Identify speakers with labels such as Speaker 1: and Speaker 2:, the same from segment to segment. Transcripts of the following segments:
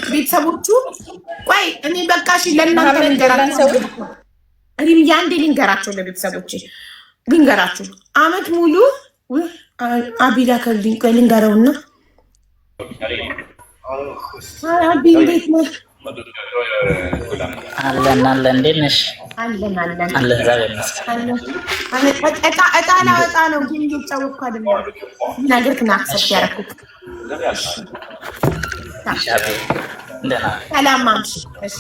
Speaker 1: ቤተሰቦቹ ቆይ እኔ በቃ እሺ ለእናንተ ልንገራቸው። እኔም ያንዴ ልንገራቸው ለቤተሰቦቼ ልንገራችሁ። አመት ሙሉ አቢላ ከልኝ ቆይ ልንገረውና አቢ እንዴት ነህ?
Speaker 2: አለን እንዴት ነሽ?
Speaker 1: አለን እጣ ላወጣ ነው ግን እየጫወትኩ አይደለም። ነገር ግን አክሰፕት ያደረኩት ሰላም ማምሽ። እሺ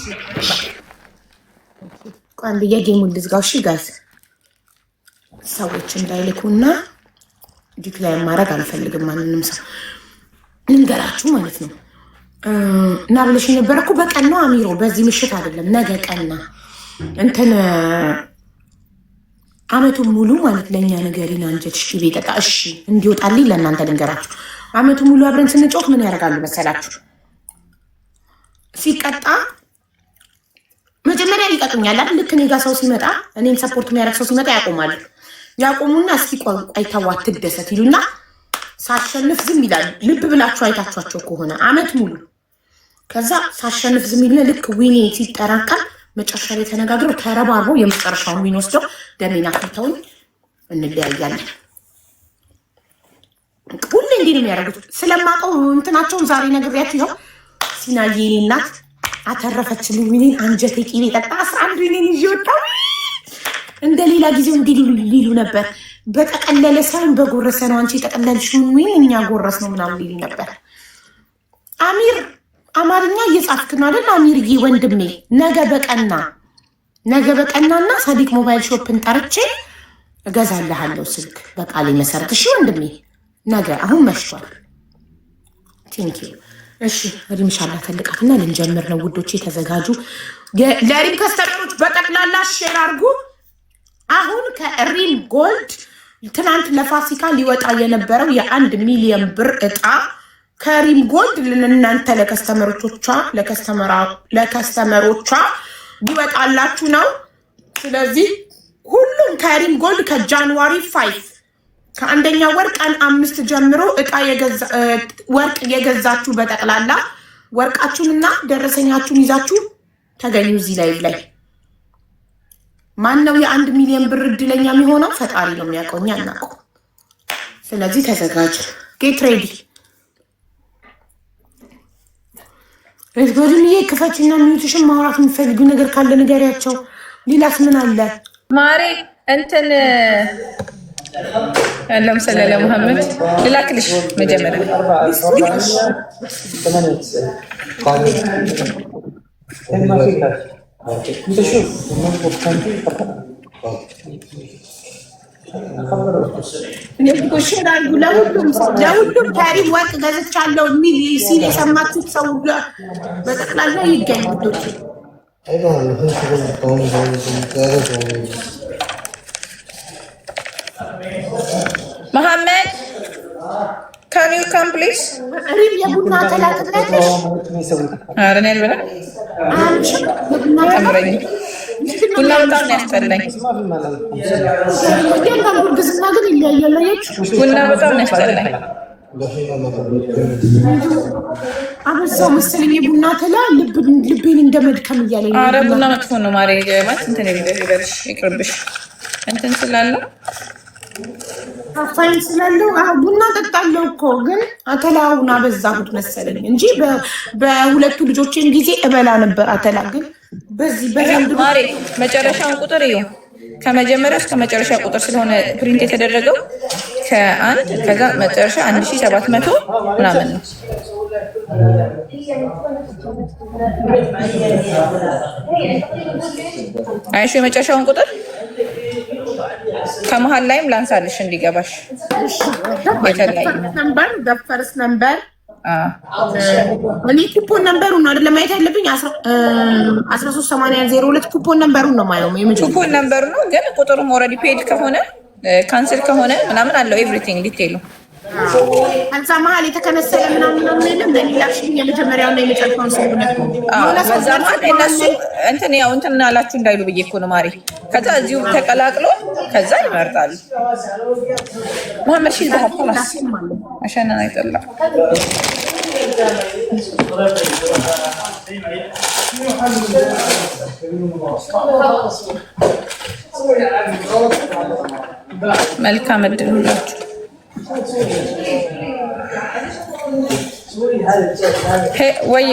Speaker 1: ቆይ የጌሙን ልዝጋው። እሺ ጋዝ ሰዎች እንዳይልኩና ዲክላይን ማድረግ አልፈልግም። ማንንም ሰው ልንገራችሁ ማለት ነው። እና ብለሽ ነበር እኮ በቀን ነው አሚሮ፣ በዚህ ምሽት አይደለም ነገ ቀንና እንትን አመቱን ሙሉ ማለት ለእኛ ነገሪን አንጀትሽ ቂቤ ጠጣ። እሺ እንዲወጣልኝ ለእናንተ ልንገራችሁ። አመቱን ሙሉ አብረን ስንጮት ምን ያደርጋሉ መሰላችሁ? ሲቀጣ መጀመሪያ ይቀጡኛል አይደል? ልክ እኔ ጋ ሰው ሲመጣ እኔም ሰፖርት የሚያደርግ ሰው ሲመጣ ያቆማሉ። ያቆሙና እስኪ ቆይ ተዋት ትደሰት ይሉና ሳሸንፍ ዝም ይላሉ። ልብ ብላችሁ አይታችኋቸው ከሆነ አመት ሙሉ ከዛ ሳሸንፍ ዝም ይልና ልክ ዊኔ ሲጠራቀም መጨረሻ ላይ ተነጋግረው ተረባርበው የመጨረሻውን ዊን ወስደው ደሜና ፍርተውን እንለያያለን። ሁሌ እንዲህ ነው የሚያደርጉት። ስለማውቀው እንትናቸውን ዛሬ ነግሬያችሁ ይኸው ሲናዬ የኔ እናት አተረፈችልኝ። ዊኔን አንጀቴ ቂቤ ጠጣ 11 ዊኔን ይዤ ወጣሁ። እንደ ሌላ ጊዜው እንዲህ ሊሉ ነበር። በጠቀለለ ሳይሆን በጎረሰ ነው አንቺ የጠቀለልሽውን ዊን እኛ ጎረስ ነው ምናምን ሊሉ ነበር። አሚር አማርኛ እየጻፍክ ነው አይደል? አሚርዬ ወንድሜ ነገ በቀናና ሳዲቅ ሞባይል ሾፕን ጠርቼ እገዛልሃለሁ ስልክ በቃሌ መሰረት። እሺ ወንድሜ ነገ አሁን መሽቷል። ቴንኪዩ። እሺ ሪምሻላ ተልቃትና ልንጀምር ነው ውዶቼ፣ ተዘጋጁ። ለሪም ከስተመሮች በጠቅላላ ሼር አድርጉ። አሁን ከሪም ጎልድ ትናንት ለፋሲካ ሊወጣ የነበረው የ1 ሚሊዮን ብር እጣ ከሪም ጎልድ ለእናንተ ለከስተመሮቿ ሊወጣላችሁ ነው። ስለዚህ ሁሉም ከሪም ጎልድ ከጃንዋሪ 5 ከአንደኛ ወር ቀን 5 ጀምሮ ወርቅ የገዛችሁ በጠቅላላ ወርቃችሁንና ደረሰኛችሁን ይዛችሁ ተገኙ እዚህ ላይ። ማን ነው የ1 ሚሊዮን ብር እድለኛ የሚሆነው? ፈጣሪ ነው የሚያውቀው፣ እኛ አናውቀው። ስለዚህ ተዘጋጅ፣ ጌት ሬዲ። ጎድንዬ ክፈችና ሚዩትሽን ማውራት የሚፈልጊው ነገር ካለ ንገሪያቸው። ሌላስ ምን አለ
Speaker 3: ማሬ? እንትን ያለም ሰለለ መሐመድ ልላክልሽ መጀመሪያ
Speaker 1: ለሁሉም ታሪክ ወርቅ ገዝቻለሁ የሚል ሲል የሰማችሁት ሰው በጠቅላላ ይገኝ።
Speaker 3: መሐመድ ካን ዩ ካም ፕሊዝ?
Speaker 1: ሪም የቡና ተላጥላለሽ?
Speaker 3: ኧረ እኔ አልበላም። ቡና በጣም ነው ያስጠላኝ።
Speaker 1: ግዝና ግን ይለያያል።
Speaker 3: ቡና በጣም ነው ያስጠላኝ።
Speaker 1: አበዛው መሰለኝ የቡና ተላ ልቤን እንደመድከም እያለኝ።
Speaker 3: ኧረ ቡና መጥፎ ነው ማሬ። ማለት እንትን ይበልሽ ይቅርብሽ። እንትን ስላለው
Speaker 1: አፋይን ስላለው ቡና ጠጣለው እኮ ግን አተላውን አበዛሁት መሰለኝ እንጂ በሁለቱ ልጆችን ጊዜ እበላ ነበር አተላ። ግን በዚህ
Speaker 3: ማሬ መጨረሻውን ቁጥር እዩ። ከመጀመሪያ እስከ መጨረሻ ቁጥር ስለሆነ ፕሪንት የተደረገው ከአንድ ከዛ መጨረሻ 1700 ምናምን ነው። አይሹ የመጨረሻውን ቁጥር ከመሀል ላይም ላንሳልሽ እንዲገባሽ።
Speaker 1: ፈርስ ነምበር እኔ ኩፖን ነምበሩን ነው አይደለም ማየት ያለብኝ። 138002 ኩፖን ነምበሩን ነው ማየው።
Speaker 3: ኩፖን ነምበሩ ነው ግን ቁጥሩም ኦልሬዲ ፔድ ከሆነ ካንስል ከሆነ ምናምን አለው ኤቭሪቲንግ ዲቴይሉ
Speaker 1: ከዛ መሀል የተከነሰለ ምናምን የለም። ለሌላሽ የመጀመሪያውና የመጨረሻውን ስለሆነ
Speaker 3: በዛ መሀል እነሱ እንትን ያው እንትን አላችሁ እንዳይሉ ብዬ እኮ ነው ማሪ። ከዛ እዚሁ ተቀላቅሎ ከዛ ይመርጣሉ። መሐመድ ሺህ ሀላስ አሸና አይጠላ መልካም እድል ሁላችሁ። ወይ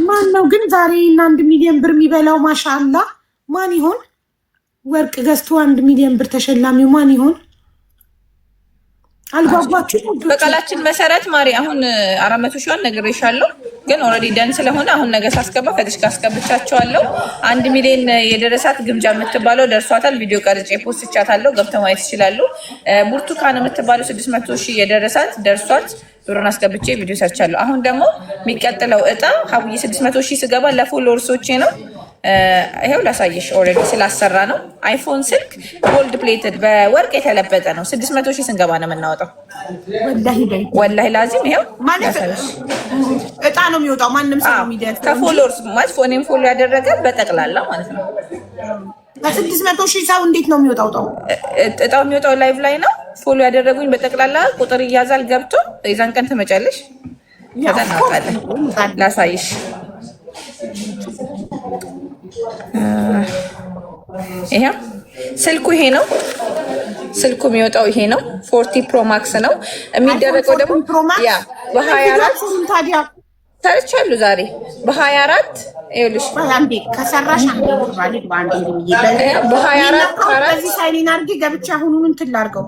Speaker 1: ማን ነው ግን ዛሬ እና 1 ሚሊዮን ብር የሚበላው? ማሻአላ ማን ይሆን? ወርቅ ገዝቶ 1 ሚሊዮን ብር ተሸላሚው ማን ይሆን? አልጓጓችሁ?
Speaker 3: በቃላችን መሰረት ማሪ አሁን 400 ሺዋን ነግሬሻለሁ፣ ግን ኦልሬዲ ደን ስለሆነ አሁን ነገ ሳስገባ ከዚህ ጋር አስገብቻቸዋለሁ። 1 ሚሊዮን የደረሳት ግምጃ የምትባለው ደርሷታል። ቪዲዮ ቀርጬ ፖስት ቻታለሁ፣ ገብተው ማየት ይችላሉ። ብርቱካን የምትባለው 600 ሺህ የደረሳት ደርሷት ብሩን አስገብቼ ቪዲዮ ሰርቻለሁ። አሁን ደግሞ የሚቀጥለው እጣ ሀቡዬ 600 ሺህ ስገባ ለፎሎወርሶቼ ነው። ይሄው ላሳየሽ። ኦልሬዲ ስላሰራ ነው። አይፎን ስልክ ጎልድ ፕሌትድ በወርቅ የተለበጠ ነው። 600 ሺህ ስንገባ ነው የምናወጣው። ወላሂ ላዚም ይሄው
Speaker 1: ማለት እጣ ነው የሚወጣው። ማንም ሰው የሚደርስ
Speaker 3: ከፎሎወርስ ማለት ፎኔም ፎሎ ያደረገ በጠቅላላ ማለት ነው።
Speaker 1: ከ600 ሺህ ሰው እንዴት ነው የሚወጣው?
Speaker 3: እጣው የሚወጣው ላይቭ ላይ ነው። ፎሎ ያደረጉኝ በጠቅላላ ቁጥር እያዛል ገብቶ የዛን ቀን ትመጫለሽ። ተጠናቃለን። ላሳይሽ። ይሄ ስልኩ ይሄ ነው። ስልኩ የሚወጣው ይሄ ነው። 40 ፕሮ ማክስ ነው የሚደረገው። ደግሞ ያ በ24 ታዲያ ሰርቻለሁ ዛሬ በ24 ይኸውልሽ
Speaker 1: አንዴ ከሰራሽ አንዴ በ24 በዚህ ሳይሊን አድርጌ ገብቼ አሁኑን እንትን ላድርገው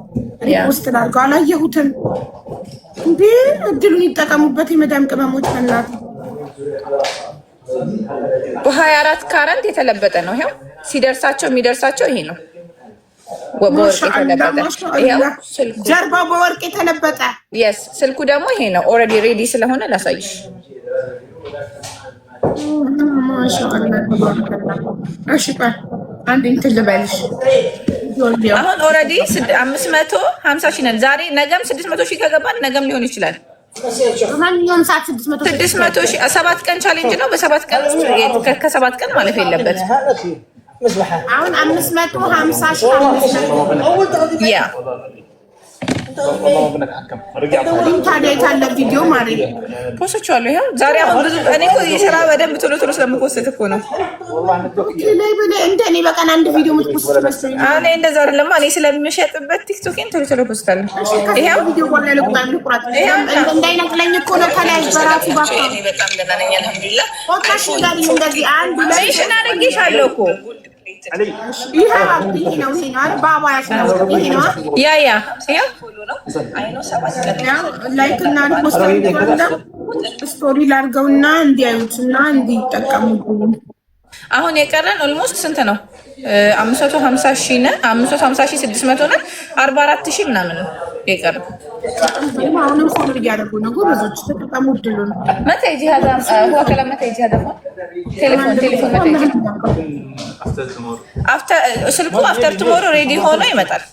Speaker 1: ሪፖስት ላድርገው። አላየሁትም እንዴ! እድሉን ይጠቀሙበት የመዳም ቅመሞች እናት።
Speaker 3: በ24 ካረንት የተለበጠ ነው። ይሄው ሲደርሳቸው የሚደርሳቸው ይሄ ነው። በወርቅ የተለበጠ ይሄው ስልኩ
Speaker 1: ጀርባው በወርቅ የተለበጠ
Speaker 3: የስ ስልኩ ደግሞ ይሄ ነው። ኦልሬዲ ሬዲ ስለሆነ ላሳይሽ።
Speaker 1: እሺ ቆይ አንዴ እንትን ልበልሽ።
Speaker 3: አሁን ኦልሬዲ 550 ሺህ ነን ዛሬ። ነገም 600 ሺህ ከገባን ነገም ሊሆን ይችላል።
Speaker 1: ማንኛውም ሰዓት 600
Speaker 3: ሺህ 7 ቀን ቻሌንጅ ነው። በ7 ቀን ውስጥ ከ7 ቀን ማለፍ የለበትም።
Speaker 1: አሁን 550 ሺህ
Speaker 3: ያ
Speaker 1: ታዲያ የታለ ቪዲዮ ማሪ
Speaker 3: ፖስቻለሁ። ይሄው ዛሬ አሁን ብዙ እኔ እኮ የስራ በደንብ ቶሎ ቶሎ ስለምፖስት እኮ ነው።
Speaker 1: ላይ በለ እንደኔ በቀን አንድ ቪዲዮ የምትፖስት መስሎኝ።
Speaker 3: እኔ እንደዛ አይደለም። እኔ ስለምሸጥበት ቲክቶክን ቶሎ ቶሎ ፖስታለሁ። ይሄው
Speaker 1: ቪዲዮ ወላ ለቁጣ እንዳይነቅለኝ እኮ ነው። ከላይ በራሱ ባካ
Speaker 3: በጣም ደህና ነኝ አልሐምዱሊላህ።
Speaker 1: ኦታሽ ጋር እንደዚህ አንድ ላይ
Speaker 3: ሽና አድርጌሻለሁ እኮ
Speaker 1: ይሄ ነው ባባ ያስነው ይሄ ነው
Speaker 3: ያ
Speaker 1: ላይክ እና ፖስት ስቶሪ ላድርገውና እንዲያዩትና እንዲጠቀሙ።
Speaker 3: አሁን የቀረን ኦልሞስት ስንት ነው? 550 ሺህ ነን። 550 ሺህ 600 ነን። 44 ሺህ ምናምን ነው የቀረው።
Speaker 1: አሁንም ፎሎ እያደረጉ ነው። ጎበዞች ተጠቀሙ ድሉን።
Speaker 3: መቼ ይጂ هذا هو كلام متى يجي هذا ቴሌፎን መቼ ይጂ አፍተር ስልኩ አፍተር ቱሞሮ ሬዲ ሆኖ ይመጣል።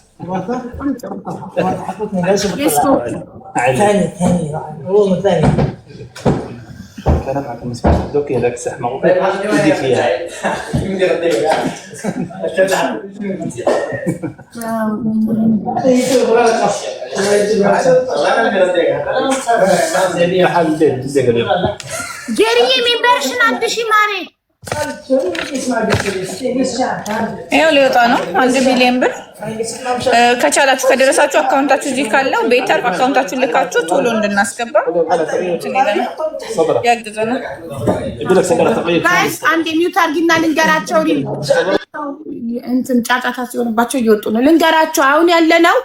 Speaker 2: كلام عن المسؤول دوك هذاك الساعه ما بدي فيها
Speaker 1: جري من برشنا عندشي ماري
Speaker 3: ይኸው ሊወጣ ነው 1 ሚሊዮን ብር። ከቻላችሁ ከደረሳችሁ አካውንታችሁ እዚህ ካለው ቤተር አካውንታችሁን ልካችሁ ቶሎ እንድናስገባ ያግዘናል።
Speaker 1: ጋይስ አንድ ሚውት አድርጊና ልንገራቸው። እንትን ጫጫታ ሲሆንባቸው እየወጡ ነው። ልንገራቸው አሁን ያለነው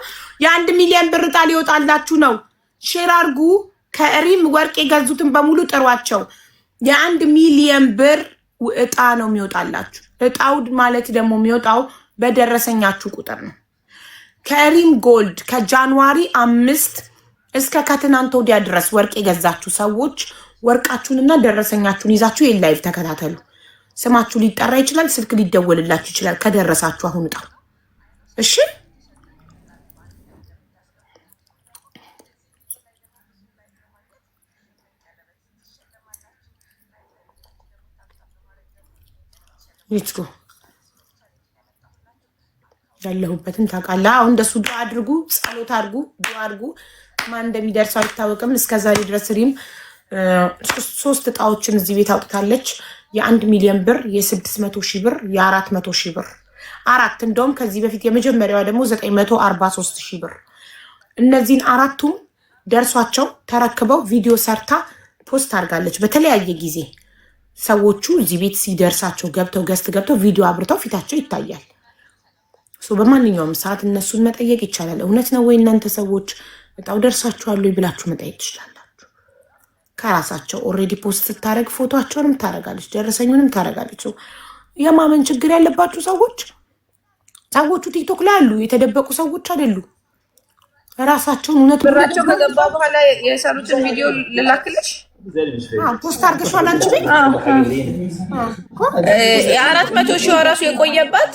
Speaker 1: የ1 ሚሊዮን ብር ዕጣ ሊወጣላችሁ ነው። ሼር አድርጉ። ከሪም ወርቅ የገዙትን በሙሉ ጥሯቸው። የ1 ሚሊዮን ብር እጣ ነው የሚወጣላችሁ። እጣው ማለት ደግሞ የሚወጣው በደረሰኛችሁ ቁጥር ነው። ከሪም ጎልድ ከጃንዋሪ 5 እስከ ከትናንት ወዲያ ድረስ ወርቅ የገዛችሁ ሰዎች ወርቃችሁንና ደረሰኛችሁን ይዛችሁ የላይቭ ተከታተሉ። ስማችሁ ሊጠራ ይችላል፣ ስልክ ሊደወልላችሁ ይችላል። ከደረሳችሁ አሁን እጣ እሺ ሌትስ ጎ ያለሁበትን ታውቃለህ። አሁን እንደሱ ዱዓ አድርጉ፣ ጸሎት አድርጉ፣ ዱዓ አድርጉ። ማን እንደሚደርሰው አይታወቅም። እስከዛሬ ድረስ ሪም 3 እጣዎችን እዚህ ቤት አውጥታለች። የ1 ሚሊዮን ብር፣ የ600,000 ብር፣ የ400,000 ብር 4 እንደውም ከዚህ በፊት የመጀመሪያዋ ደግሞ 943,000 ብር። እነዚህን 4ቱም ደርሷቸው ተረክበው ቪዲዮ ሰርታ ፖስት አድርጋለች። በተለያየ ጊዜ ሰዎቹ እዚህ ቤት ሲደርሳቸው ገብተው ቪዲዮ አብርተው ፊታቸው ይታያል። በማንኛውም ሰዓት እነሱን መጠየቅ ይቻላል። እውነት ነው ወይ እናንተ ሰዎች እጣው ደርሳችኋል ብላችሁ መጠየቅ ትችላላችሁ። ከራሳቸው ኦልሬዲ ፖስት ስታደርግ ፎቶቸውንም ታደርጋለች፣ ደረሰኙንም ታደርጋለች። የማመን ችግር ያለባችሁ ሰዎቹ ቲክቶክ ላይ አሉ፣ የተደበቁ ሰዎች አይደሉ። ራሳቸውን እውነት
Speaker 3: ብራቸው ከገባ በኋላ የሰሩትን ቪዲዮ ልላክልሽ።
Speaker 1: ፖስት አድርገሽዋል አንቺ ቤት?
Speaker 3: የ400,000 ራሱ የቆየባት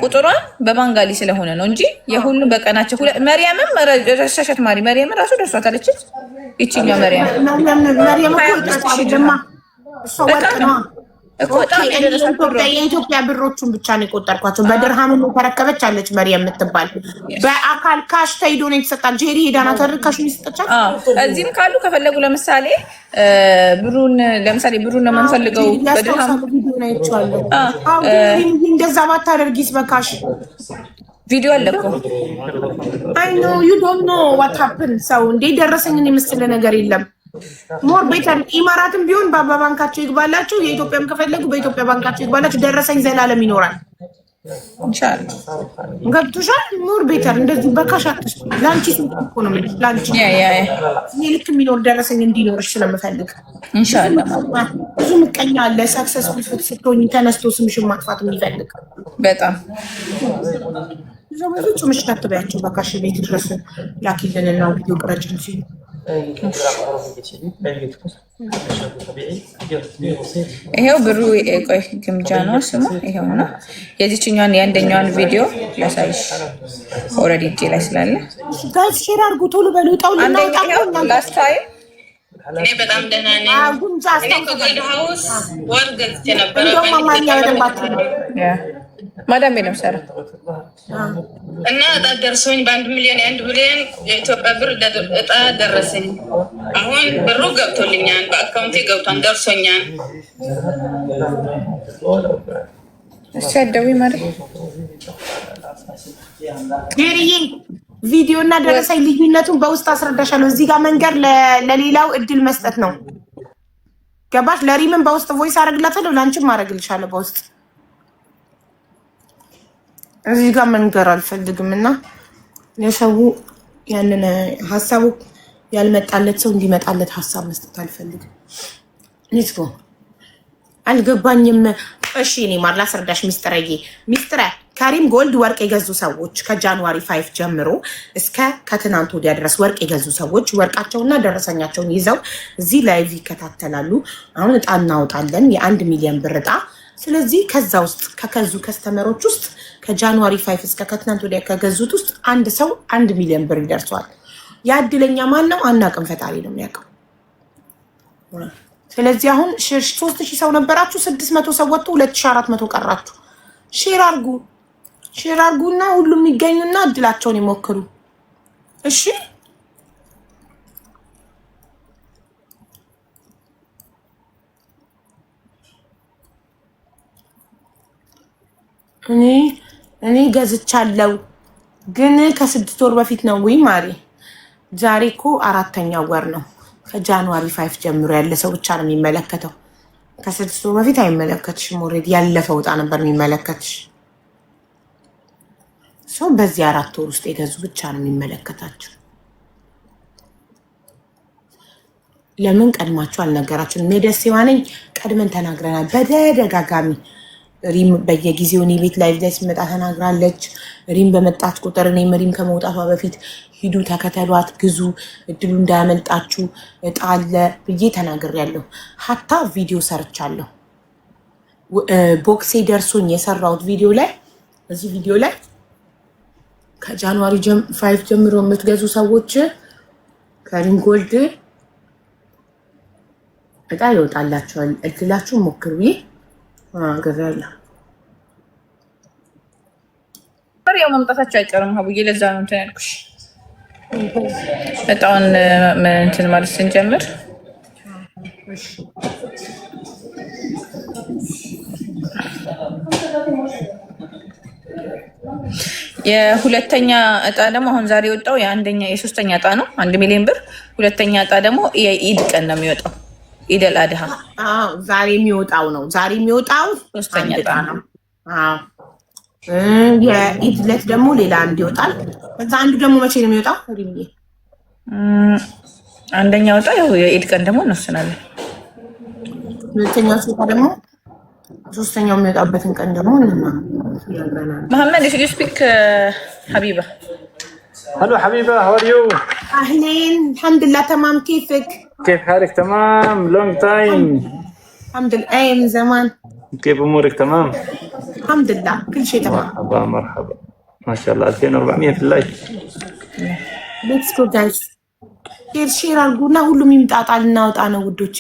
Speaker 3: ቁጥሯን በባንጋሊ ስለሆነ ነው እንጂ የሁሉ በቀናቸው መርያምም ረሻሸት ማሪ መርያም ራሱ ደርሷታለች። ይችኛው መርያም
Speaker 1: የኢትዮጵያ ብሮቹን ብቻ ነው የቆጠርኳቸው። በድርሃም ተረከበች አለች መርያም የምትባል። በአካል ካሽ ተይዶ ነው የተሰጣል። ጄሪ ሄዳና ተርካሽ ሚስጠቻል።
Speaker 3: እዚህም ካሉ ከፈለጉ ለምሳሌ ብሩን ነው የምንፈልገው በድርሃም
Speaker 1: እንደዛ ባታደርጊስ በካሽ
Speaker 3: ቪዲዮ አለ እኮ።
Speaker 1: አይ ኖ ዩ ዶንት ኖ ዋት ሃፕን። ሰው እንዴ ደረሰኝን የመሰለ ነገር የለም። ሞር ቤተር ኢማራትም ቢሆን በባንካቸው ይግባላቸው፣ የኢትዮጵያም ከፈለጉ በኢትዮጵያ ባንካቸው ይግባላቸው። ደረሰኝ ዘላለም ይኖራል።
Speaker 3: ኢንሻአላህ
Speaker 1: ገብቶሻል። ሞር ቤተር እንደዚህ በካሽ አትስጡ። ላንቺ እኮ ነው ማለት ላንቺ ልክ የሚኖር ደረሰኝ እንዲኖርሽ ስለምፈልግ
Speaker 3: ኢንሻአላህ።
Speaker 1: ብዙ ምቀኛ አለ ሰክሰስፉል ስትሆኚ ተነስቶ ስምሽን ማጥፋት የሚፈልግ
Speaker 3: በጣም
Speaker 1: ብዙ ጭምሽ ታጥቢያቸው በካሽ ቤት ድረስ ላኪልንና ቪዲዮ ቅረጭን ሲሉ
Speaker 3: ይሄው ብሩ ቆይ ግምጃ ነው ስሙ። ይሄው ነው የዚህኛዋን የአንደኛዋን ቪዲዮ ላሳይሽ። ኦልሬዲ እጄ ላይ ስላለ
Speaker 1: ጋይስ ሼር አድርጉ ቶሎ በሉ። ጣው
Speaker 3: አንደኛው ላስት ታይም
Speaker 4: እኔ በጣም ደህና ነኝ። እኔ ከጎልድ ሃውስ ወር ገዝቼ ነበረ
Speaker 3: ማዳም ነው ሰራ
Speaker 4: እና እጣ ደርሶኝ በ1 ሚሊዮን የ1 ሚሊዮን የኢትዮጵያ ብር እጣ ደረሰኝ። አሁን ብሩ ገብቶልኛል፣ በአካውንቴ ገብቷን ደርሶኛል።
Speaker 3: ሰደዊ ማለት
Speaker 1: ጌሪዬ ቪዲዮ እና ደረሰኝ ልዩነቱን በውስጥ አስረዳሻለሁ። እዚህ ጋር መንገር ለሌላው እድል መስጠት ነው። ገባሽ? ለሪምን በውስጥ ቮይስ አደርግላታለሁ፣ ላንቺም አደርግልሻለሁ በውስጥ። እዚህ ጋር መንገር አልፈልግም እና የሰው ያንን ሀሳቡ ያልመጣለት ሰው እንዲመጣለት ሀሳብ መስጠት አልፈልግም። ኔትጎ አልገባኝም። እሺ እኔ ማር ላስረዳሽ ሚስጥረ ከሪም ጎልድ ወርቅ የገዙ ሰዎች ከጃንዋሪ 5 ጀምሮ እስከ ከትናንት ወዲያ ድረስ ወርቅ የገዙ ሰዎች ወርቃቸውና ደረሰኛቸውን ይዘው እዚህ ላይቭ ይከታተላሉ። አሁን እጣ እናወጣለን፣ የ1 ሚሊዮን ብር እጣ። ስለዚህ ከዛ ውስጥ ከከዙ ከስተመሮች ውስጥ ከጃንዋሪ 5 እስከ ከትናንት ወዲያ ከገዙት ውስጥ አንድ ሰው 1 ሚሊዮን ብር ይደርሰዋል። ያ እድለኛ ማን ነው አናውቅም፣ ፈጣሪ ነው የሚያውቀው። ስለዚህ አሁን 3000 ሰው ነበራችሁ፣ 600 ሰው ወጥቶ 2400 ቀራችሁ። ሼር አርጉና ሁሉም የሚገኙና እድላቸውን ይሞክሩ። እሺ እኔ ገዝቻለሁ፣ ግን ከ6 ወር በፊት ነው ወይ ማሪ? ዛሬ እኮ 4ኛው ወር ነው። ከጃንዋሪ 5 ጀምሮ ያለ ሰው ብቻ ነው የሚመለከተው። ከ6 ወር በፊት አይመለከትሽም። ኦልሬዲ ያለፈው እጣ ነበር የሚመለከትሽ። ሰው በዚህ 4 ወር ውስጥ የገዙ ብቻ ነው የሚመለከታቸው። ለምን ቀድማችሁ አልነገራችሁም? ደስ ይዋነኝ ቀድመን ተናግረናል በተደጋጋሚ። ሪም በየጊዜው እኔ ቤት ላይቭ ላይ ሲመጣ ተናግራለች። ሪም በመጣች ቁጥር እኔም ሪም ከመውጣቷ በፊት ሂዱ ተከተሏት፣ ግዙ፣ እድሉ እንዳያመልጣችሁ፣ እጣ አለ ብዬ ተናግሬያለሁ። ሀታ ቪዲዮ ሰርቻለሁ። ቦክሴ ደርሶኝ የሰራሁት ቪዲዮ ላይ እዚህ ቪዲዮ ላይ ከጃንዋሪ 5 ጀምሮ የምትገዙ ሰዎች ከሪም ጎልድ እጣ ይወጣላችኋል፣ እድላችሁ ሞክሩ። ገዛላ
Speaker 3: ያው መምጣታቸው አይቀርም ሀቡዬ። ለዛ ነው እንትን ያልኩሽ። እጣውን እንትን ማለት ስንጀምር የሁለተኛ እጣ ደግሞ አሁን ዛሬ የወጣው የሶስተኛ እጣ ነው። 1 ሚሊዮን ብር። ሁለተኛ እጣ ደግሞ የኢድ ቀን ነው የሚወጣው። ኢድ አልአድሃ
Speaker 1: ዛሬ የሚወጣው ነው። ዛሬ የሚወጣው
Speaker 3: ሶስተኛ እጣ ነው።
Speaker 1: የኢድ ዕለት ደግሞ ሌላ አንድ ይወጣል። ከዛ አንዱ ደግሞ መቼ ነው የሚወጣው?
Speaker 3: አንደኛው እጣ ያው የኢድ ቀን ደግሞ እንወስናለን።
Speaker 1: ሁለተኛው ሲወጣ ደግሞ ሶስተኛው የሚወጣበትን ቀን ደግሞ
Speaker 3: መሐመድ if you speak حبيبة.
Speaker 2: هلو حبيبة how are you?
Speaker 1: أهلين الحمد لله تمام كيفك؟
Speaker 2: كيف حالك؟ تمام long time.
Speaker 1: الحمد لله أي من زمان.
Speaker 2: كيف أمورك تمام؟
Speaker 1: الحمد لله كل شيء تمام.
Speaker 2: مرحبا مرحبا ما شاء الله 2400 في اللايف.
Speaker 1: Let's go guys. شير አድርጉና ሁሉም ይምጣጣ ልናወጣ ነው ውዶቼ።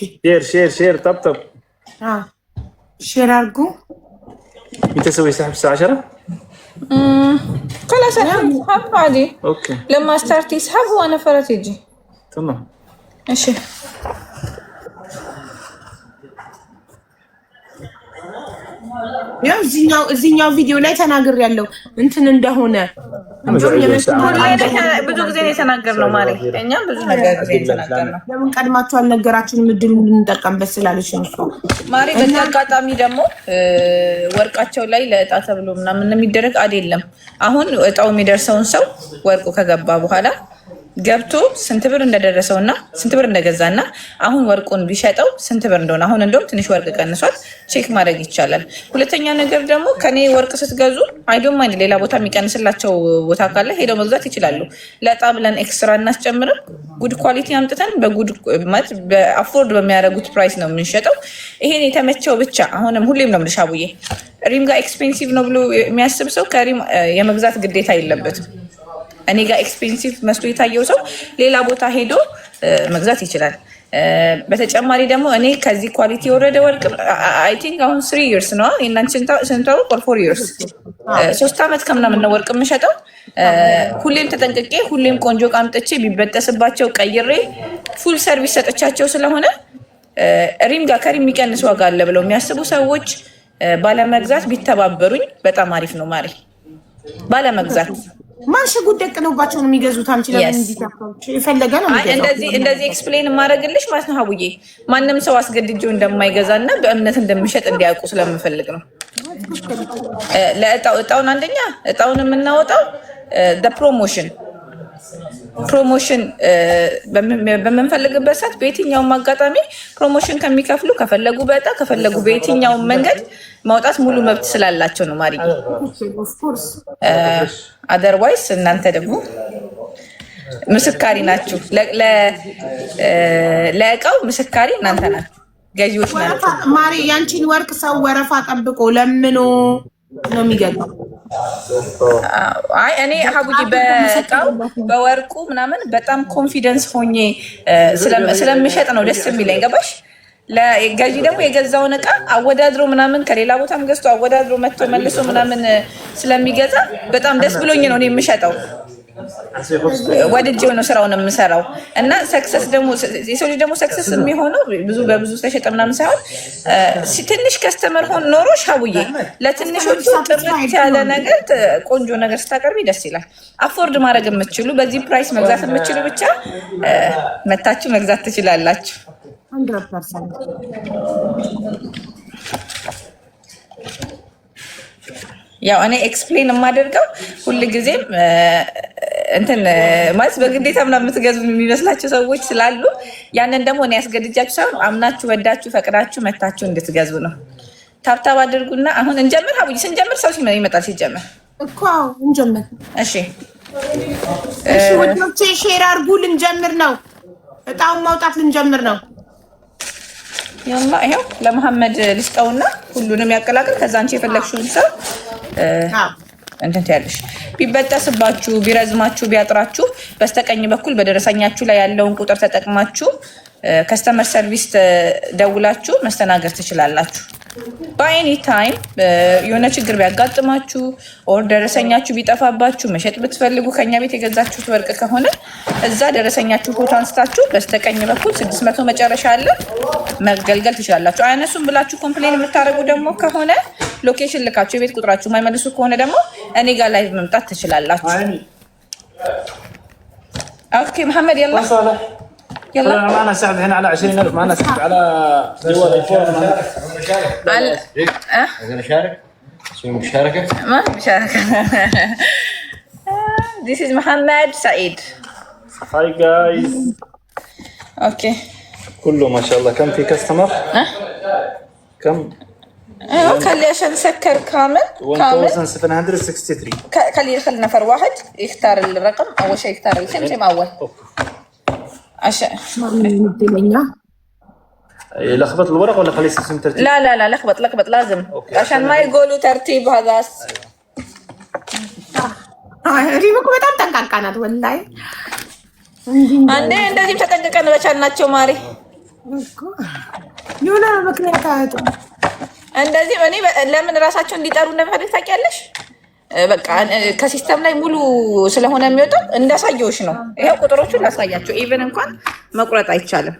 Speaker 2: شير طب
Speaker 1: شير አድርጉ።
Speaker 2: متى تسوي سحب الساعة 10؟
Speaker 3: خلاص اسحب عادي.
Speaker 2: اوكي
Speaker 3: لما ستارت يسحب وانا فرت يجي.
Speaker 2: تمام
Speaker 3: ماشي.
Speaker 1: ያው እዚህኛው ቪዲዮ ላይ ተናግር ያለው እንትን እንደሆነ
Speaker 3: ብዙ ጊዜ ነው የተናገርነው ማለት እኛም ብዙ ነገር ጊዜ የተናገርነው።
Speaker 1: ለምን ቀድማችሁ አልነገራችሁንም? እድሉን እንድንጠቀምበት ስላለች ነው
Speaker 3: ማሪ። በዚህ አጋጣሚ ደግሞ ወርቃቸው ላይ ለእጣ ተብሎ ምናምን የሚደረግ አይደለም። አሁን እጣው የሚደርሰውን ሰው ወርቁ ከገባ በኋላ ገብቶ ስንት ብር እንደደረሰውና ስንት ብር እንደገዛና አሁን ወርቁን ቢሸጠው ስንት ብር እንደሆነ አሁን እንደውም ትንሽ ወርቅ ቀንሷል፣ ቼክ ማድረግ ይቻላል። ሁለተኛ ነገር ደግሞ ከኔ ወርቅ ስትገዙ አይዶን ማይንድ ሌላ ቦታ የሚቀንስላቸው ቦታ ካለ ሄደው መግዛት ይችላሉ። ለእጣ ብለን ኤክስትራ እናስጨምርም። ጉድ ኳሊቲ አምጥተን በጉድ ማለት በአፎርድ በሚያደርጉት ፕራይስ ነው የምንሸጠው። ይሄን የተመቸው ብቻ አሁንም ሁሌም ነው የምልሻቡዬ ሪም ጋር ኤክስፔንሲቭ ነው ብሎ የሚያስብ ሰው ከሪም የመግዛት ግዴታ የለበትም። እኔ ጋር ኤክስፔንሲቭ መስሎ የታየው ሰው ሌላ ቦታ ሄዶ መግዛት ይችላል። በተጨማሪ ደግሞ እኔ ከዚህ ኳሊቲ የወረደ ወርቅ አይ ቲንክ አሁን 3 years ነው እናንተ ስንታው 4 years 3 ዓመት ከምናምን ነው ወርቅ የምሸጠው። ሁሌም ተጠንቅቄ ሁሌም ቆንጆ ቃምጥቼ ቢበጠስባቸው ቀይሬ ፉል ሰርቪስ ሰጥቻቸው ስለሆነ ሪም ጋር ከሪም የሚቀንስ ዋጋ አለ ብለው የሚያስቡ ሰዎች ባለመግዛት ቢተባበሩኝ በጣም አሪፍ ነው። ማሪ ባለመግዛት
Speaker 1: ማንሽ ጉደቅ ነውባቸው ነው የሚገዙት። አንቺ ለምን እንዲታፈች የፈለገ ነው
Speaker 3: እንደዚህ ኤክስፕሌን ማድረግልሽ ማለት ነው ሀቡዬ። ማንም ሰው አስገድጆ እንደማይገዛና በእምነት እንደሚሸጥ እንዲያውቁ ስለምፈልግ ነው። ለእጣውን አንደኛ እጣውን የምናወጣው ፕሮሞሽን በምንፈልግበት ሰዓት በየትኛውም አጋጣሚ ፕሮሞሽን ከሚከፍሉ ከፈለጉ በእጣ ከፈለጉ በየትኛውም መንገድ ማውጣት ሙሉ መብት ስላላቸው ነው ማሪ። አደርዋይስ እናንተ ደግሞ ምስካሪ ናችሁ። ለእቃው ምስካሪ እናንተ ናችሁ፣ ገዢዎች ናችሁ።
Speaker 1: ማሪ ያንቺን ወርቅ ሰው ወረፋ ጠብቆ ለምኖ ነው የሚገዛው።
Speaker 3: አይ እኔ ሀቡጂ በእቃው በወርቁ ምናምን በጣም ኮንፊደንስ ሆኜ ስለምሸጥ ነው ደስ የሚለኝ። ገባሽ? ለገዢ ደግሞ የገዛውን እቃ አወዳድሮ ምናምን ከሌላ ቦታም ገዝቶ አወዳድሮ መጥቶ መልሶ ምናምን ስለሚገዛ በጣም ደስ ብሎኝ ነው እኔ የምሸጠው። ወድጄው ነው ስራውን የምሰራው። እና ሰክሰስ ደግሞ የሰው ልጅ ደግሞ ሰክሰስ የሚሆነው በብዙ ተሸጠ ምናምን ሳይሆን ትንሽ ከስተመር ሆን ኖሮ ሻቡዬ ለትንሾቹ ጥርት ያለ ነገር ቆንጆ ነገር ስታቀርቢ ደስ ይላል። አፎርድ ማድረግ የምትችሉ በዚህ ፕራይስ መግዛት የምትችሉ ብቻ መታችሁ መግዛት ትችላላችሁ።
Speaker 1: 100%
Speaker 3: ያው እኔ ኤክስፕሌን የማደርገው ሁልጊዜም እንትን ማለት በግዴታ ምናምን የምትገዙ የሚመስላቸው ሰዎች ስላሉ ያንን ደግሞ እኔ ያስገድጃችሁ ሳይሆን አምናችሁ ወዳችሁ ፈቅዳችሁ መታችሁ እንድትገዙ ነው። ታብታብ አድርጉና አሁን እንጀምር። ሀቡጂ ስንጀምር ሰው ይመጣል። ሲጀምር
Speaker 1: እኮ እንጀምር።
Speaker 3: እሺ
Speaker 1: ወዶቼ ሼር አድርጉ። ልንጀምር ነው። እጣውን ማውጣት ልንጀምር ነው።
Speaker 3: ያላ ይሄው ለመሐመድ ልስጠውና ሁሉንም ያቀላቅል። ከዛ አንቺ የፈለግሽውን ሰው እንትን ትያለሽ። ቢበጠስባችሁ ቢረዝማችሁ ቢያጥራችሁ በስተቀኝ በኩል በደረሰኛችሁ ላይ ያለውን ቁጥር ተጠቅማችሁ ከስተመር ሰርቪስ ደውላችሁ መስተናገር ትችላላችሁ። በኤኒ ታይም የሆነ ችግር ቢያጋጥማችሁ ኦር ደረሰኛችሁ ቢጠፋባችሁ መሸጥ ብትፈልጉ ከኛ ቤት የገዛችሁት ወርቅ ከሆነ እዛ ደረሰኛችሁ ፎቶ አንስታችሁ በስተቀኝ በኩል 600 መጨረሻ አለ መገልገል ትችላላችሁ። አያነሱም ብላችሁ ኮምፕሌን የምታደርጉ ደግሞ ከሆነ ሎኬሽን ልካችሁ የቤት ቁጥራችሁ የማይመልሱ ከሆነ ደግሞ እኔ ጋር ላይቭ መምጣት ትችላላችሁ። ኦኬ መሐመድ يلا
Speaker 2: ما انا ساعد هنا على 20,000 ما انا ساعد على جوال ايفون
Speaker 5: اقدر اشارك؟ اسوي مشاركه؟
Speaker 3: ما مشاركه. This is محمد سعيد.
Speaker 2: هاي جايز.
Speaker 3: اوكي
Speaker 2: كله ما شاء الله. كم في كاستمر؟ كم؟
Speaker 3: ايوه خلي عشان نسكر كامل
Speaker 2: 1763.
Speaker 3: خلي نفر واحد يختار الرقم. اول شيء يختار الكم اول عشان
Speaker 2: لخبط الورق ولا خليه اسم ترتيب؟
Speaker 3: لا لخبط لازم. أوكي. عشان ما يقولوا ترتيب هذا.
Speaker 1: ሪሙክ በጣም ጠንቃቃ ናት ወላሂ።
Speaker 3: አንዴ እንደዚህ ተጠንቅቀን በቻልናቸው ማሪ
Speaker 1: የሆነ ምክንያት አያጡ
Speaker 3: እንደዚህ እኔ ለምን ራሳቸው እንዲጠሩ እንደምፈልግ ታውቂያለሽ? በቃ ከሲስተም ላይ ሙሉ ስለሆነ የሚወጣው እንዳሳየውሽ ነው። ይሄው ቁጥሮቹን ላሳያቸው። ኢቨን እንኳን መቁረጥ አይቻልም።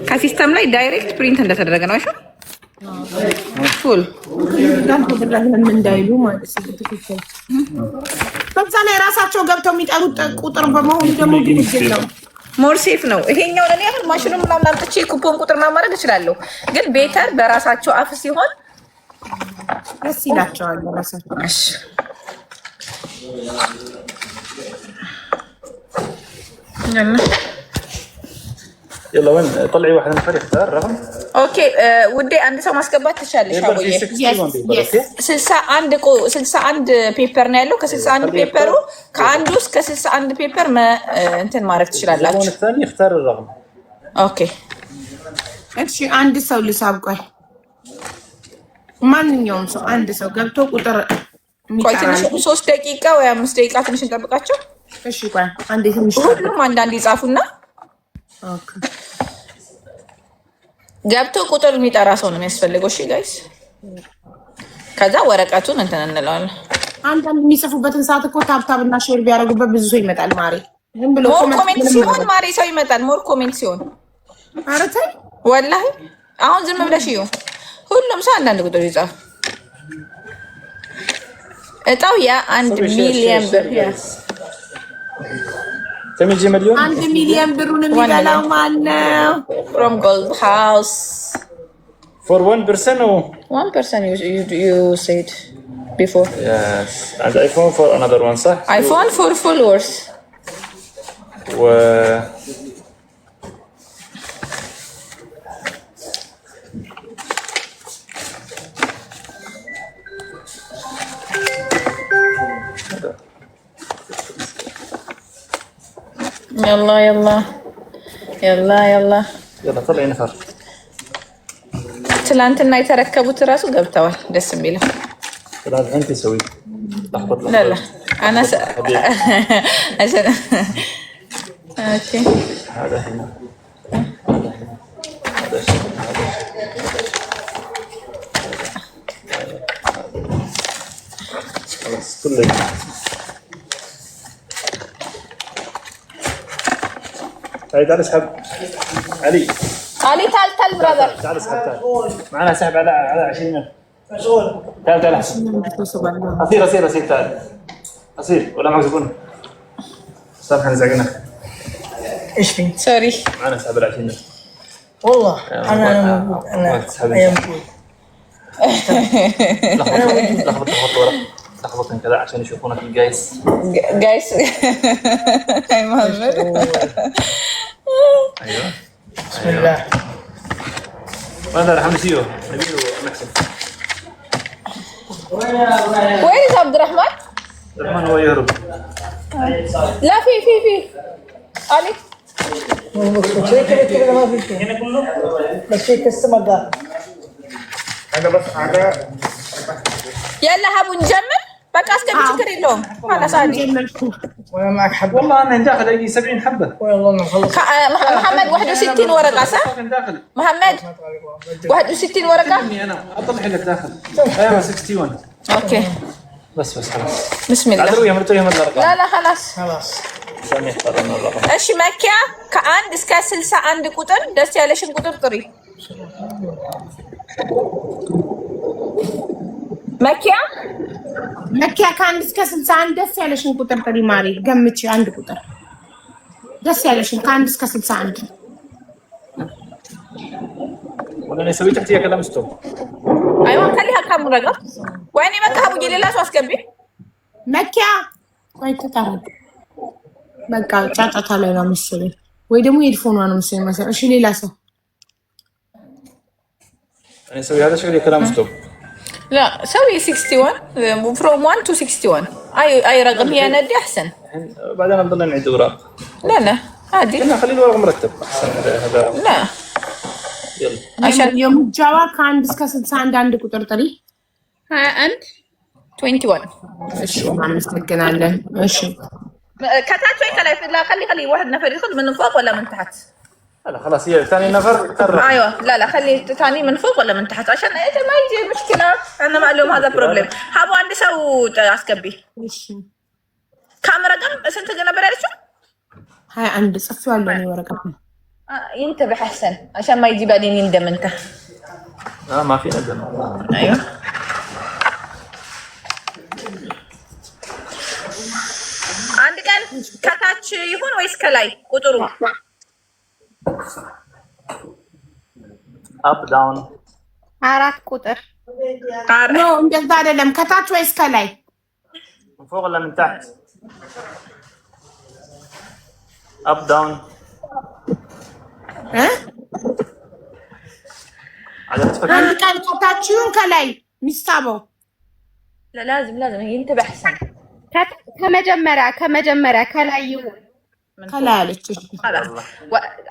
Speaker 3: ከሲስተም ላይ ዳይሬክት ፕሪንት እንደተደረገ ነው። እሺ ፉል
Speaker 1: ምን እንዳይሉ ማለት ነው። በዛ ላይ ራሳቸው ገብተው የሚጠሩት ቁጥር በመሆኑ ደግሞ ግልጽ ነው።
Speaker 3: ሞር ሴፍ ነው ይሄኛው። እኔ አሁን ማሽኑን ምናምን አምጥቼ ኩፖን ቁጥር ማድረግ እችላለሁ፣ ግን ቤተር በራሳቸው አፍ ሲሆን
Speaker 1: ደስ ይላቸዋል ራሳቸው።
Speaker 3: እሺ
Speaker 2: يلا وين طلعي واحد من الفريق اختار رقم.
Speaker 3: اوكي ودي አንድ ሰው ማስገባት ትችላለሽ። አውዬ 61 ፔፐር ነው ያለው። ከ61 ፔፐሩ ከአንዱ እስከ 61 ፔፐር እንትን ማድረግ ትችላላችሁ።
Speaker 2: الثاني اختار الرقم.
Speaker 3: ኦኬ
Speaker 1: እሺ አንድ ሰው ልሳብ። ቆይ ማንኛውም ሰው አንድ ሰው ገብቶ ቁጥር
Speaker 3: ቆይ ትንሽ 3 ደቂቃ ወይ 5 ደቂቃ ትንሽ እንጠብቃቸው።
Speaker 1: እሺ ቆይ አንዴ ትንሽ
Speaker 3: ሁሉም አንዳንድ ይጻፉና
Speaker 1: ኦኬ
Speaker 3: ገብቶ ቁጥር የሚጠራ ሰው ነው የሚያስፈልገው። እሺ ጋይስ ከዛ ወረቀቱን እንትን እንለዋለን።
Speaker 1: አንዳንድ የሚጽፉበትን ሰዓት እኮ ታብታብ እና ሼር ቢያደርጉበት ብዙ ሰው ይመጣል። ማሪ ዝም ብሎ
Speaker 3: ኮሜንት ሲሆን ማሪ ሰው ይመጣል። ሞር ኮሜንት ሲሆን
Speaker 1: ኧረ ተይ
Speaker 3: ወላሂ አሁን ዝም ብለሽ ይሁ ሁሉም ሰው አንዳንድ ቁጥር ይጻፍ። እጣው የ1 ሚሊዮን ብር
Speaker 2: كم يجي مليون؟
Speaker 1: 1 ሚሊዮን ብሩን የሚበላው ማነው?
Speaker 3: From Gold House.
Speaker 2: For 1% or
Speaker 3: 1% you said before.
Speaker 2: yes. And iPhone for another one صح؟
Speaker 3: iPhone for followers.
Speaker 2: و
Speaker 3: يلا
Speaker 2: طلعي نفر.
Speaker 3: ትላንትና የተረከቡት እራሱ ገብተዋል። ደስ የሚለው
Speaker 2: طلعت انت سوي لخبط
Speaker 3: لا انا عشان اوكي
Speaker 2: هذا هنا خلاص كله هاي تعال اسحب علي
Speaker 3: تعال برادر
Speaker 2: تعال اسحب تعال معنا سحب على 20,000 تعال أصير تعال أصير ولا معك زبون صار حنزعجنا
Speaker 6: ايش في؟
Speaker 3: سوري
Speaker 2: معنا سحب على 20,000
Speaker 6: والله انا
Speaker 2: لخبط كذا عشان يشوفونك الجايز
Speaker 3: هاي محمد
Speaker 2: ايوه
Speaker 6: بسم الله.
Speaker 2: ماذا راح نسيه نبيه نحسن.
Speaker 3: وين عبد الرحمن؟
Speaker 2: عبد الرحمن هو يهرب.
Speaker 3: لا في علي
Speaker 6: كذا ما في شيء هنا كله بس في كستمر ده
Speaker 2: هذا بس هذا
Speaker 3: يلا هبو نجمل بقى اسكت شكر لهم خلاص عادي
Speaker 6: ولا معك حبة؟
Speaker 2: والله انا داخل اجي 70 حبه.
Speaker 6: والله انا مخلص.
Speaker 3: محمد 61 ورقه صح؟
Speaker 2: داخل
Speaker 3: محمد 61 ورقه.
Speaker 2: انا اطلع لك داخل. ايوه 61.
Speaker 3: اوكي
Speaker 2: بس خلاص.
Speaker 3: بسم الله.
Speaker 2: عدوية مرتوية من الارقام.
Speaker 3: لا خلاص
Speaker 6: خلاص.
Speaker 2: سامي اختارنا الرقم.
Speaker 3: እሺ መኪያ ከአንድ እስከ 61 ቁጥር ደስ ያለሽን ቁጥር ጥሪ።
Speaker 1: መኪያ ከአንድ እስከ 61 ደስ ያለሽን ቁጥር ጥሪ ማሪ። ገምቼ አንድ ቁጥር ደስ ያለሽን ከአንድ እስከ 61
Speaker 2: وانا اسوي تحتيها كلام ستوب.
Speaker 3: ايوه خليها كام رقم ويني مكة ابو لا سو اسكبي
Speaker 1: መኪያ ወይ ተጣራድ በቃ ጫጫታ ላይ ነው መሰለኝ ወይ ደግሞ ሄድፎኗ ነው መሰለኝ መሰለኝ። እሺ ሌላ ሰው
Speaker 2: انا اسوي هذا شغلي كلام ستوب.
Speaker 3: لا سوي 61 from 1 to 61 اي رقم هي ندي احسن.
Speaker 2: بعدين نضل نعيد اوراق.
Speaker 3: لا عادي.
Speaker 2: لا خلي الورق مرتب احسن هذا.
Speaker 3: لا
Speaker 2: يلا
Speaker 3: عشان
Speaker 1: የሙጃዋ ከአንድ እስከ 61 አንድ ቁጥር ጥሪ
Speaker 3: 21 21.
Speaker 1: እሺ እናመሰግናለን። እሺ
Speaker 3: كتات وين كلا لا خلي واحد نفر يدخل من فوق ولا من تحت.
Speaker 2: لا خلاص هي ثاني نفر كرر.
Speaker 3: ايوه لا خلي ثاني من فوق ولا من تحت عشان اذا ما يجي مشكله. انا معلوم هذا بروبلم. هابو عندي سو اسكبي.
Speaker 1: እሺ
Speaker 3: كاميرا كم سنت جنبر عليك
Speaker 1: 21 ጽፌዋለሁ ነው ወረቀት ነው።
Speaker 3: ينتبه احسن عشان ما يجي بعدين يندم انت.
Speaker 2: ما في ندم.
Speaker 3: ايوه አንድ ቀን ከታች ይሁን ወይስ ከላይ ቁጥሩ?
Speaker 2: اب داون
Speaker 1: አራት ቁጥር ነው። እንደዛ አይደለም። ከታች ወይስ ከላይ?
Speaker 2: من فوق ولا من تحت؟ اب داون على تفكر.
Speaker 1: አንድ ቀን ከታች ይሁን ከላይ ሚስታበው
Speaker 3: لا لازم ينتبه احسن.
Speaker 1: ከመጀመሪያ ከላይ ይሁን ከላይ አለች።
Speaker 3: خلاص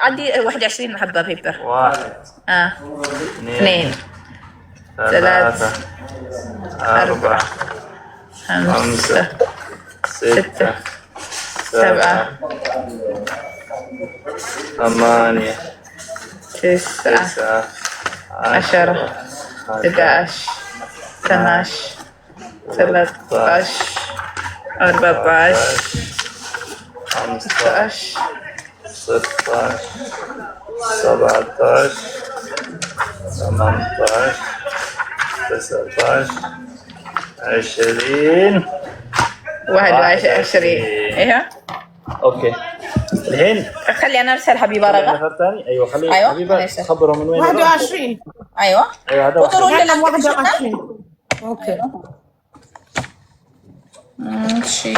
Speaker 3: عندي 21 حبه بيبر.
Speaker 2: 1
Speaker 3: 2 3 4 5 6 7
Speaker 2: 8
Speaker 3: 9 10 11 12 13 14 15
Speaker 2: 16 17 18 19 20
Speaker 3: 21 ايوه
Speaker 2: اوكي الحين
Speaker 3: خلي انا ارسل حبيبه رغم.
Speaker 2: نفر ثاني. ايوه خلي
Speaker 3: أيوة.
Speaker 2: حبيبه
Speaker 3: أيوة.
Speaker 2: خبره من وين
Speaker 1: 21
Speaker 3: ايوه
Speaker 2: ايوه هذا
Speaker 3: قطر ولا لا
Speaker 1: 21 اوكي
Speaker 3: ماشي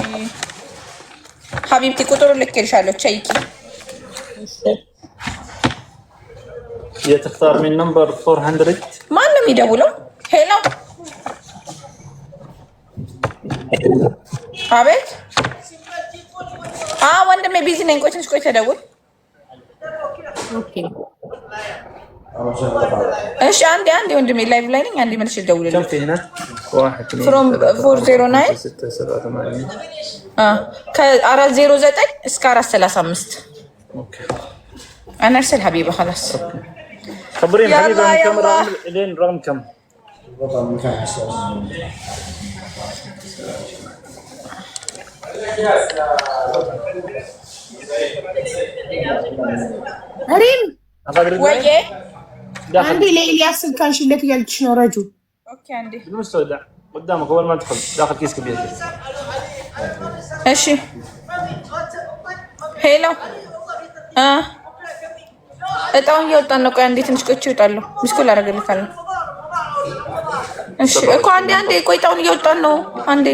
Speaker 3: حبيبتي قطر لك لشالو تشيكي.
Speaker 2: هي تختار من نمبر 400.
Speaker 3: ما لم يدولوا هيلو عبيت ወንድሜ ቢዚ ነኝ። ቆይ ትንሽ ቆይ ተደውል።
Speaker 1: ኦኬ
Speaker 3: እሺ አንዴ ወንድሜ ላይቭ ላይ ነኝ። አንዴ መልሽ ደውልልኝ።
Speaker 2: كم في هنا؟ 1 2
Speaker 3: from 409
Speaker 2: 6 7 8
Speaker 3: ከ409 እስከ 435
Speaker 2: اوكي.
Speaker 3: انا ارسل حبيبه خلاص.
Speaker 2: خبريني
Speaker 3: يلا
Speaker 2: حبيبه من كم
Speaker 3: يلا.
Speaker 2: رقم لين رقم كم؟
Speaker 1: ريم
Speaker 3: ወይዬ
Speaker 1: አንዴ ለኢልያስ ስልካንሽለት እያልኩሽ ነው። ረጁ
Speaker 3: ኦኬ አንዴ
Speaker 2: بالمستودع قدامك اول ما تدخل داخل كيس كبير.
Speaker 3: እሺ ሄሎ እጣውን እየወጣን ነው። ቆይ አንዴ ትንሽ ቆይቼ እወጣለሁ። ሚስኮል አደርግልካለሁ። እሺ እኮ አንዴ ቆይ እጣውን እየወጣን ነው። አንዴ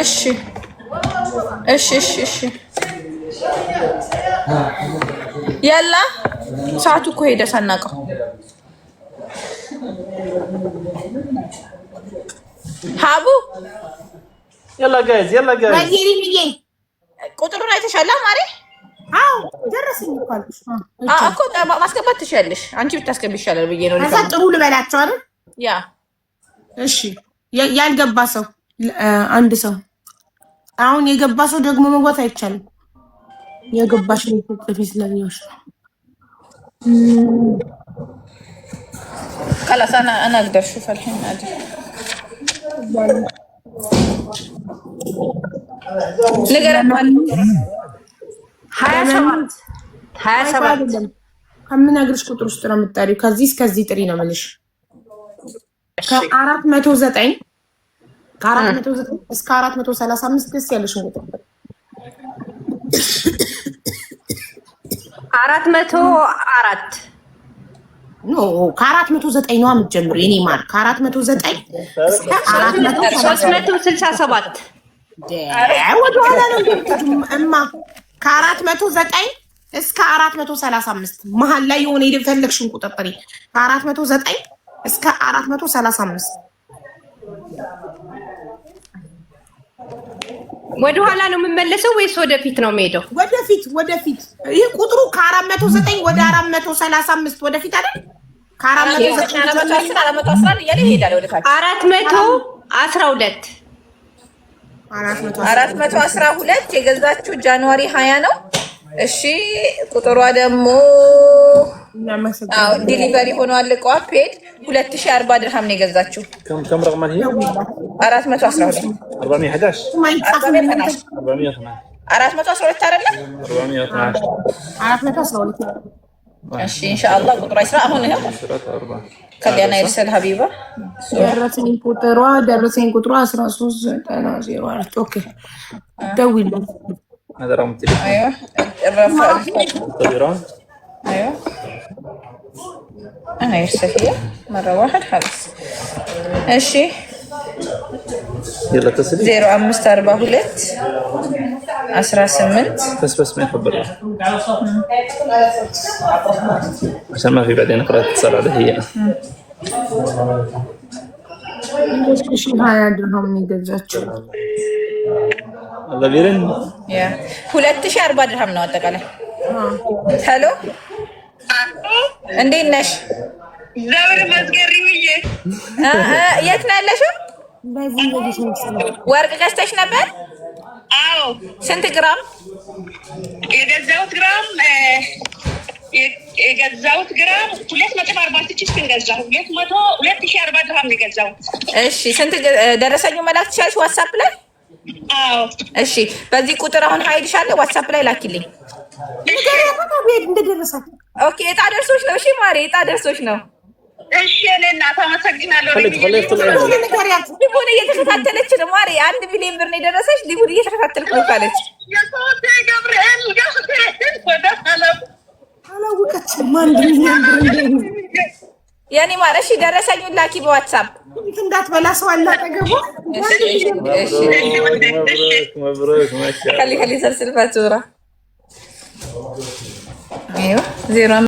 Speaker 3: እሺ ያላ ሰዓቱ እኮ ሄደ ሳናውቀው። ሀቡ
Speaker 2: يلا جايز
Speaker 1: ወይሪምዬ
Speaker 3: ቁጥሩን አይተሻላ ማሪ?
Speaker 1: አዎ ደረሰኝ እኮ አልኩሽ
Speaker 3: እኮ ማስገባት ትችያለሽ። አንቺ ብታስገቢ ይሻላል ብዬ ነው።
Speaker 1: ከዛ ጥሩ ልበላቸው አይደል?
Speaker 3: ያ
Speaker 1: እሺ ያልገባ ሰው አንድ ሰው አሁን የገባ ሰው ደግሞ መግባት አይቻልም። የገባሽ ነው ፊት ስለሚወሽ
Speaker 3: خلاص انا اقدر اشوف الحين عادي نقرا
Speaker 1: 27 ከምነግርሽ ቁጥር ውስጥ ነው የምትጠሪው። ከዚህ እስከዚህ ጥሪ ነው የምልሽ። ከ409 እስከ 435 ደስ ያለሽ ቁጥር
Speaker 7: 404
Speaker 1: ኖ ከ409 ነው የምትጀምሪው። የኔ ማር ከ409 እስከ
Speaker 7: 367
Speaker 1: ወደ ኋላ ነው እማ። ከ409 እስከ 435 መሀል ላይ የሆነ የፈለግሽውን ቁጥር ጥሪ። ከ409 እስከ 435
Speaker 7: ወደ ኋላ ነው የምመለሰው ወይስ ወደፊት ነው የምሄደው?
Speaker 1: ወደፊት። ይህ ቁጥሩ ከ409 ወደ 435 ወደፊት አይደል? ከ409
Speaker 3: እያለ ይሄዳል ወደ ታች
Speaker 7: 412
Speaker 3: 412 የገዛችው ጃንዋሪ 20 ነው። እሺ ቁጥሯ ደግሞ ዲሊቨሪ ሆኗል። እቃዋ ፔድ 2040 ድርሃም ነው የገዛችው።
Speaker 2: كم رقم هي
Speaker 3: 412
Speaker 2: 411
Speaker 3: 412 አይደለም
Speaker 1: 412
Speaker 3: እሺ ኢንሻአላህ ቁጥሯ ይስራ። አሁን ይሄ ከሊያና ይርሰል ሀቢባ ደረሰኝ ቁጥሯ 1390 ኦኬ ደውይልኝ።
Speaker 2: هذا رقم التليفون.
Speaker 3: ايوه الرفع
Speaker 2: الطيران.
Speaker 3: ايوه انا يرسل هي مره واحد خلاص. ماشي
Speaker 2: يلا اتصلي
Speaker 3: 0542 18
Speaker 2: بس ما يخبر عشان ما في بعدين اقرا اتصال على هي
Speaker 1: 20 درهم ነው የገዛችው።
Speaker 2: هذا بيرن
Speaker 3: يا 2040 درهم ነው አጠቃላይ። ሄሎ እንዴት ነሽ?
Speaker 4: ዘብር መስገሪውዬ
Speaker 3: የት ነው ያለሽው? ወርቅ ገዝተሽ ነበር?
Speaker 4: አዎ።
Speaker 3: ስንት ግራም
Speaker 4: የገዛሁት ግራም 246 ገዛሁ። 2040 ድርሃም ነው የገዛሁት።
Speaker 3: እሺ ስንት ደረሰኙ መላክ ትችያለሽ ዋትስአፕ ላይ?
Speaker 4: አዎ።
Speaker 3: እሺ በዚህ ቁጥር አሁን ሀይልሻለሁ ዋትስአፕ ላይ ላኪልኝ።
Speaker 1: እንደደረሳት
Speaker 3: ኦኬ እጣ ደርሶሽ ነው? እሺ ማሬ እጣ ደርሶሽ ነው።
Speaker 4: እሺ እኔ እናት አመሰግናለሁ።
Speaker 3: ሊቡን እየተከታተለች ነው ማሬ። 1 ሚሊዮን ብር ነው የደረሰሽ። ሊቡን እየተከታተልኩ ነው ካለች
Speaker 4: የሶቴ ገብርኤል ወደ
Speaker 1: አላወቀችም። ማን እንደሚያምር
Speaker 3: የኔ ማር እሺ ደረሰኙን ላኪ በዋትስአፕ
Speaker 1: እንዳትበላ ሰው አለ አጠገቧ።
Speaker 3: እሺ
Speaker 2: مبروك ما شاء الله
Speaker 3: خلي سلسلة فاتورة ايوه 0